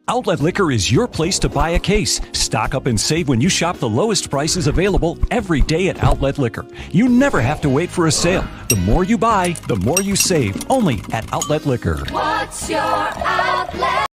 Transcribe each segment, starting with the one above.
Outlet Liquor is your place to buy a case. Stock up and save when you shop the lowest prices available every day at Outlet Liquor. You never have to wait for a sale. The more you buy, the more you save. Only at Outlet Liquor. What's your outlet?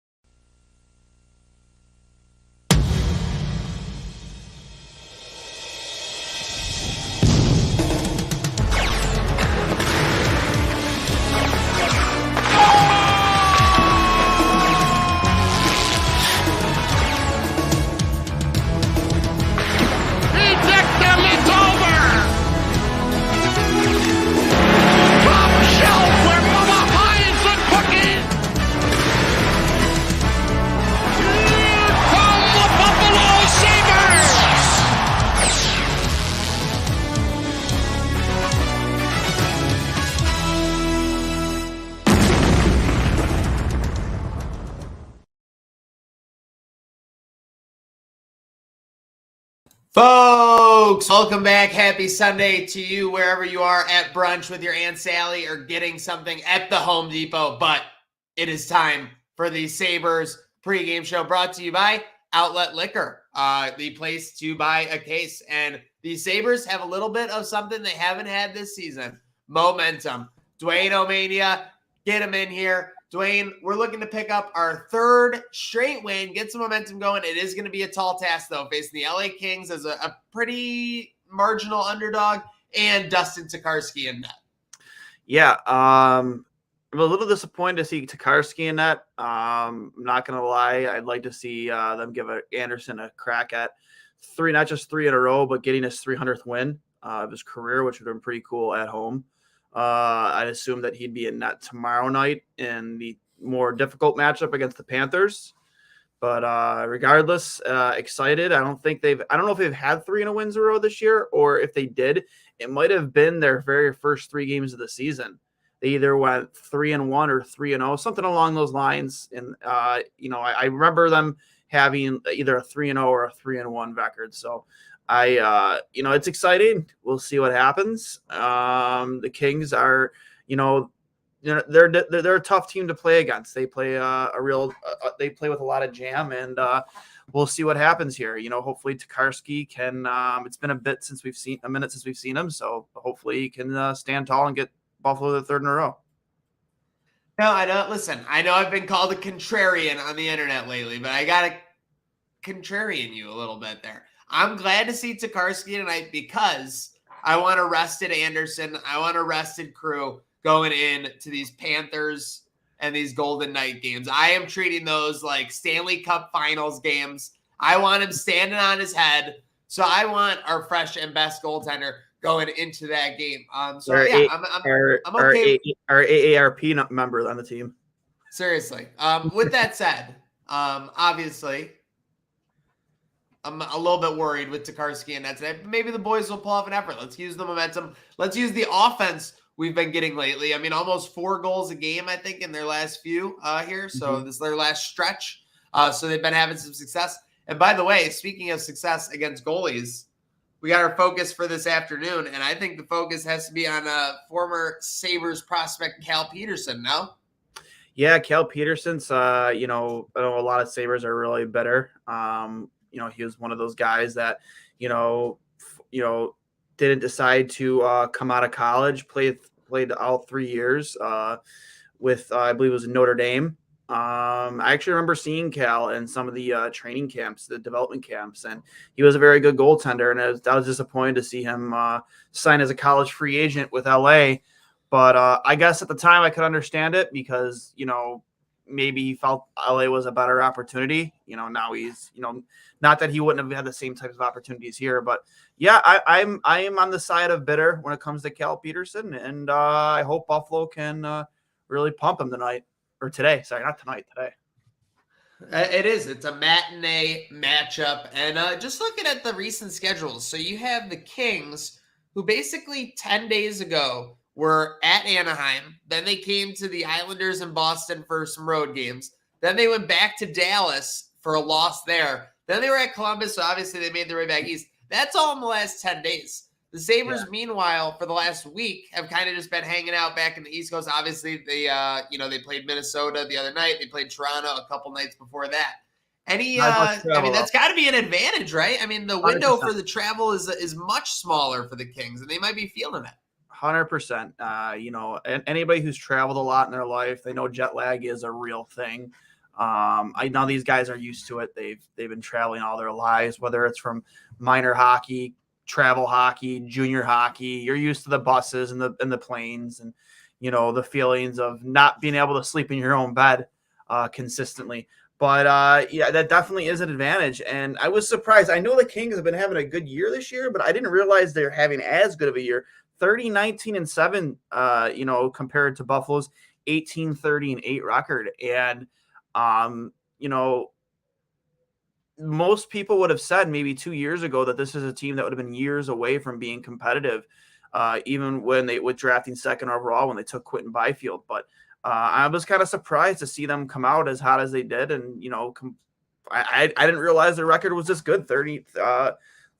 Folks, welcome back. Happy Sunday to you wherever you are at brunch with your Aunt Sally or getting something at the Home Depot. But it is time for the Sabres pregame show brought to you by Outlet Liquor, the place to buy a case. And the Sabres have a little bit of something they haven't had this season, momentum. Dwayne O'Mania, get him in here. Dwayne, we're looking to pick up our third straight win, get some momentum going. It is going to be a tall task, though, facing the LA Kings as a pretty marginal underdog and Dustin Tokarski in net. Yeah, I'm a little disappointed to see Tokarski in net. I'm not going to lie. I'd like to see them give Anderson a crack at not just three in a row, but getting his 300th win of his career, which would have been pretty cool at home. I'd assume that he'd be in net tomorrow night in the more difficult matchup against the Panthers. But regardless, excited. I don't know if they've had 3 wins in a row this year, or if they did, it might have been their very first 3 games of the season. They either went 3-1 or 3-0, something along those lines. And I remember them having either a 3-0 or a 3-1 record. So it's exciting. We'll see what happens. The Kings are, they're a tough team to play against. They play they play with a lot of jam, and we'll see what happens here. Hopefully Tokarski can. It's been a minute since we've seen him, so hopefully he can stand tall and get Buffalo the third in a row. No, I know. Listen, I know I've been called a contrarian on the internet lately, but I gotta contrarian you a little bit there. I'm glad to see Tokarski tonight because I want a rested Anderson. I want a rested crew going into these Panthers and these Golden Knight games. I am treating those like Stanley Cup Finals games. I want him standing on his head. So I want our fresh and best goaltender going into that game. I'm okay. Our AARP member on the team. Seriously. With that said, obviously, I'm a little bit worried with Tokarski and that today. Maybe the boys will pull off an effort. Let's use the momentum. Let's use the offense we've been getting lately. I mean, almost 4 goals a game, I think, in their last few here. So This is their last stretch. So they've been having some success. And by the way, speaking of success against goalies, we got our focus for this afternoon. And I think the focus has to be on former Sabres prospect Cal Petersen, no? Yeah, Cal Petersen's, I know a lot of Sabres are really bitter. He was one of those guys that, didn't decide to come out of college, played all 3 years with, I believe it was Notre Dame. I actually remember seeing Cal in some of the training camps, the development camps, and he was a very good goaltender. And I was disappointed to see him sign as a college free agent with LA. But I guess at the time I could understand it because, maybe he felt LA was a better opportunity. Now he's, not that he wouldn't have had the same types of opportunities here, but yeah, I am on the side of bitter when it comes to Cal Petersen, and I hope Buffalo can really pump him today. Sorry, not tonight, today. It is. It's a matinee matchup, and just looking at the recent schedules, so you have the Kings, who basically 10 days ago were at Anaheim. Then they came to the Islanders in Boston for some road games. Then they went back to Dallas for a loss there. Then they were at Columbus, so obviously they made their way back east. That's all in the last 10 days. The Sabres, meanwhile, for the last week, have kind of just been hanging out back in the East Coast. Obviously, they played Minnesota the other night. They played Toronto a couple nights before that. That's got to be an advantage, right? I mean, the window 100%. for the travel is much smaller for the Kings, and they might be feeling it. 100%. And anybody who's traveled a lot in their life, they know jet lag is a real thing. I know these guys are used to it. They've been traveling all their lives, whether it's from minor hockey, travel hockey, junior hockey. You're used to the buses and the planes, and the feelings of not being able to sleep in your own bed consistently. But that definitely is an advantage. And I was surprised. I know the Kings have been having a good year this year, but I didn't realize they're having as good of a year. 30, 19, and 7, compared to Buffalo's 18, 30, and 8 record. And, most people would have said maybe 2 years ago that this is a team that would have been years away from being competitive, even when they were drafting second overall when they took Quentin Byfield. But I was kind of surprised to see them come out as hot as they did. And, I didn't realize their record was this good, 30,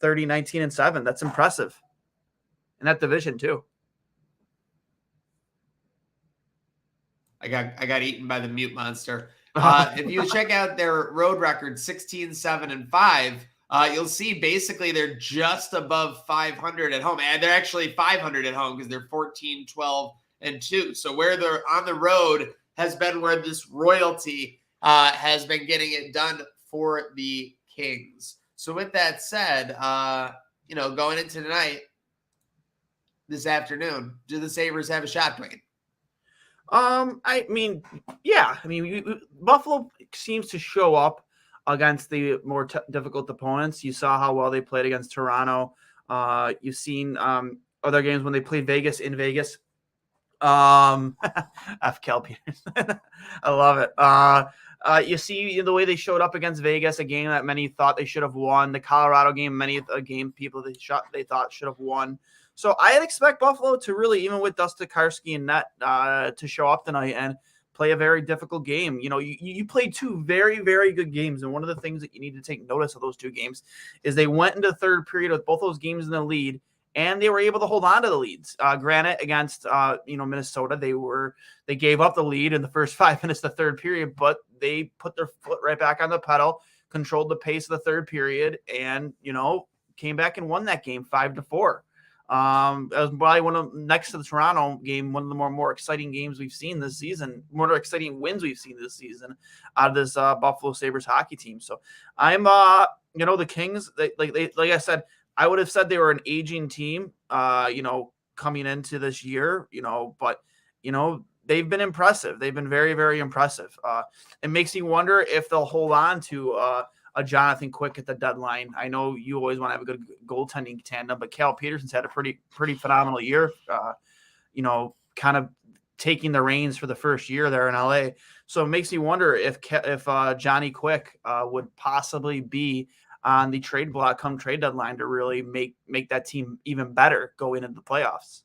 19, and 7. That's impressive. In that division too. I got eaten by the mute monster. If you check out their road record, 16, 7, and 5, you'll see basically they're just above 500 at home. And they're actually 500 at home because they're 14, 12, and 2. So where they're on the road has been where this royalty has been getting it done for the Kings. So with that said, going into tonight, this afternoon, do the Sabres have a shot, Dwayne? Buffalo seems to show up against the more difficult opponents. You saw how well they played against Toronto. You've seen other games when they played Vegas in Vegas. F. Cal Petersen. I love it. You see the way they showed up against Vegas, a game that many thought they should have won. The Colorado game, people they thought should have won. So I'd expect Buffalo to really, even with Dustin Karski and net, to show up tonight and play a very difficult game. You played two very, very good games, and one of the things that you need to take notice of those two games is they went into the third period with both those games in the lead, and they were able to hold on to the leads. Granted, against Minnesota, they gave up the lead in the first 5 minutes of the third period, but they put their foot right back on the pedal, controlled the pace of the third period, and came back and won that game 5-4. It was probably next to the Toronto game, one of the more exciting games we've seen this season, more exciting wins we've seen this season out of this Buffalo Sabres hockey team. So I'm, the Kings, like I said, I would have said they were an aging team, coming into this year, but they've been impressive. They've been very, very impressive. It makes me wonder if they'll hold on to a Jonathan Quick at the deadline. I know you always want to have a good goaltending tandem, but Cal Petersen's had a pretty phenomenal year, kind of taking the reins for the first year there in LA. So it makes me wonder if Johnny Quick would possibly be on the trade block come trade deadline to really make that team even better going into the playoffs.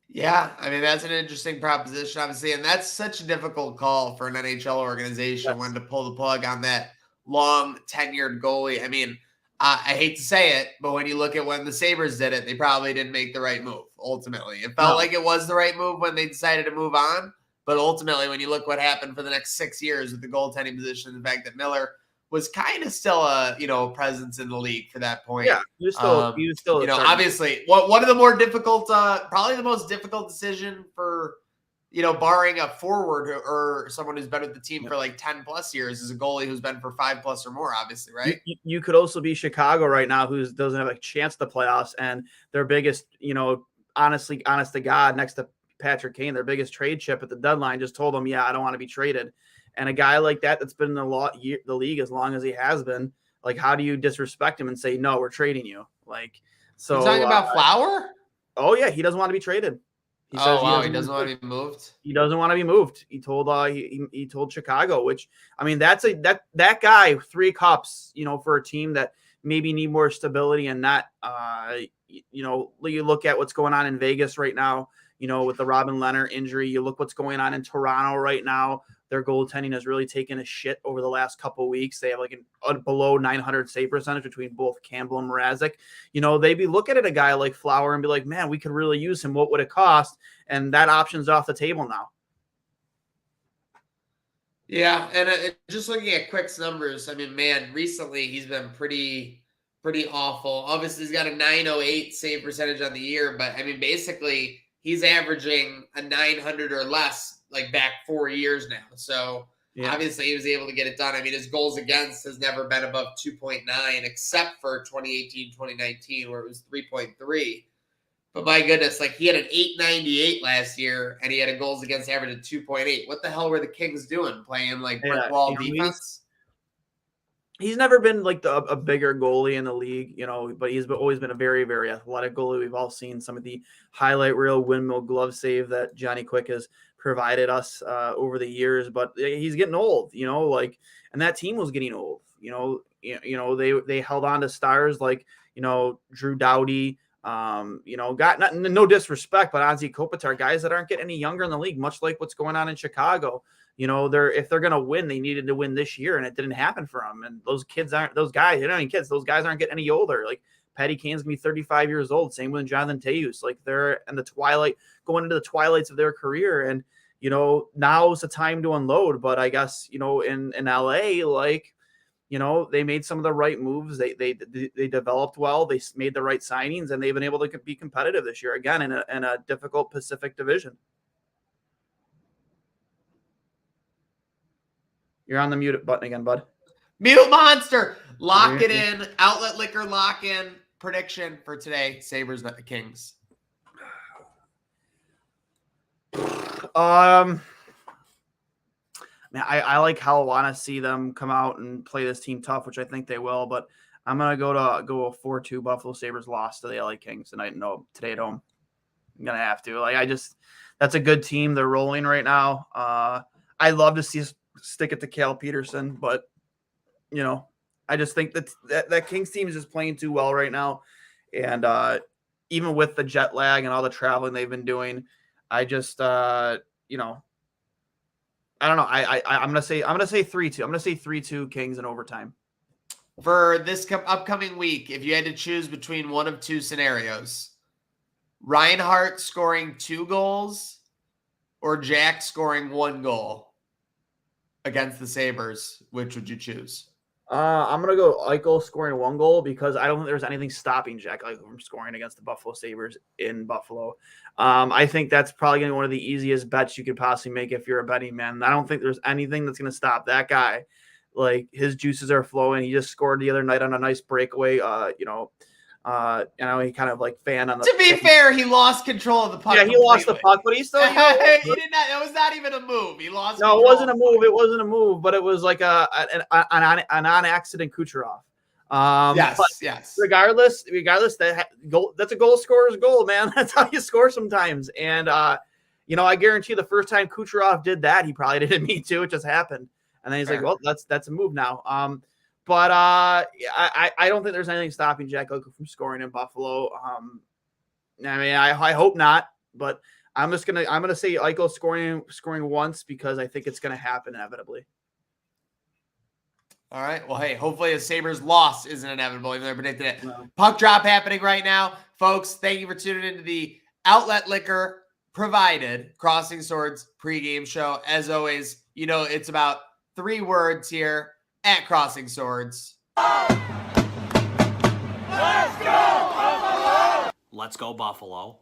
Yeah, I mean, that's an interesting proposition, obviously, and that's such a difficult call for an NHL organization when to pull the plug on that long tenured goalie. I mean, I hate to say it, but when you look at when the Sabres did it, they probably didn't make the right move. Ultimately, it felt like it was the right move when they decided to move on. But ultimately, when you look what happened for the next 6 years with the goaltending position, the fact that Miller was kind of still a presence in the league for that point. Yeah, he was still obviously one of the more difficult, probably the most difficult decision for, barring a forward or someone who's been with the team for like 10 plus years is a goalie who's been for 5 plus or more, obviously, right? You could also be Chicago right now, who doesn't have a chance to playoffs, and their biggest, honest to God, next to Patrick Kane, their biggest trade chip at the deadline just told them, yeah, I don't want to be traded. And a guy like that's been in the league as long as he has been, like, how do you disrespect him and say, no, we're trading you? Like, so you're talking about Flower? Oh yeah. He doesn't want to be traded. He says he doesn't want to be moved. He doesn't want to be moved. He told he told Chicago, which, I mean, that's that guy, 3 cups, for a team that maybe need more stability and not, you look at what's going on in Vegas right now. with the Robin Leonard injury. You look what's going on in Toronto right now. Their goaltending has really taken a shit over the last couple of weeks. They have like a below 900 save percentage between both Campbell and Mrazek. They'd be looking at a guy like Flower and be like, man, we could really use him. What would it cost? And that option's off the table now. Yeah, and just looking at Quick's numbers, I mean, man, recently he's been pretty awful. Obviously, he's got a 908 save percentage on the year, but I mean, basically, he's averaging a 900 or less, like back 4 years now. So obviously, he was able to get it done. I mean, his goals against has never been above 2.9, except for 2018, 2019, where it was 3.3. But my goodness, like he had an 898 last year, and he had a goals against average of 2.8. What the hell were the Kings doing, playing like brick wall defense? He's never been like a bigger goalie in the league, but he's always been a very, very athletic goalie. We've all seen some of the highlight reel windmill glove save that Johnny Quick has provided us over the years. But he's getting old, and that team was getting old. They held on to stars like Drew Doughty. Got no disrespect, but Anze Kopitar, guys that aren't getting any younger in the league, much like what's going on in Chicago. If they're going to win, they needed to win this year, and it didn't happen for them. And those guys aren't getting any older. Like Patty Kane's gonna be 35 years old. Same with Jonathan Toews. Like they're in the twilight, going into the twilights of their career. And, now's the time to unload. But I guess, in LA, like, they made some of the right moves. They developed well. They made the right signings, and they've been able to be competitive this year again in a difficult Pacific Division. You're on the mute button again, bud. Mute monster. Lock it in. Outlet Liquor lock in. Prediction for today. Sabres, not the Kings. Man, I like how I want to see them come out and play this team tough, which I think they will. But I'm gonna go a 4-2 Buffalo Sabres loss to the LA Kings tonight. No, today at home. I'm gonna have to. That's a good team. They're rolling right now. I love to see us stick it to Cal Petersen, but I just think that Kings team is just playing too well right now, and even with the jet lag and all the traveling they've been doing, I just I don't know. I'm gonna say 3-2. I'm gonna say 3-2 Kings in overtime. For this upcoming week, if you had to choose between one of two scenarios, Reinhart scoring 2 goals or Jack scoring 1 goal against the Sabres, which would you choose? I'm gonna go Eichel scoring 1 goal because I don't think there's anything stopping Jack Eichel from scoring against the Buffalo Sabres in Buffalo. I think that's probably gonna be one of the easiest bets you could possibly make if you're a betting man. I don't think there's anything that's gonna stop that guy. Like his juices are flowing. He just scored the other night on a nice breakaway. He kind of like fanned on the. To be fair, he lost control of the puck. Yeah, he lost the puck, but he still. He did not. It was not even a move. He lost. No, it wasn't a move. It wasn't a move, but it was like an on-accident Kucherov. Yes. Regardless, that's a goal scorer's goal, man. That's how you score sometimes. And I guarantee the first time Kucherov did that, he probably did it me too. It just happened, and then he's like, "Well, that's a move now." But I don't think there's anything stopping Jack Eichel from scoring in Buffalo. I hope not, but I'm gonna say Eichel scoring once because I think it's gonna happen inevitably. All right. Well, hey, hopefully a Sabres loss isn't inevitable. Even though I predicted it. No. Puck drop happening right now, folks. Thank you for tuning into the Outlet Liquor provided Crossing Swords pregame show. As always, it's about 3 words here at Crossing Swords. Let's go, Buffalo. Let's go, Buffalo.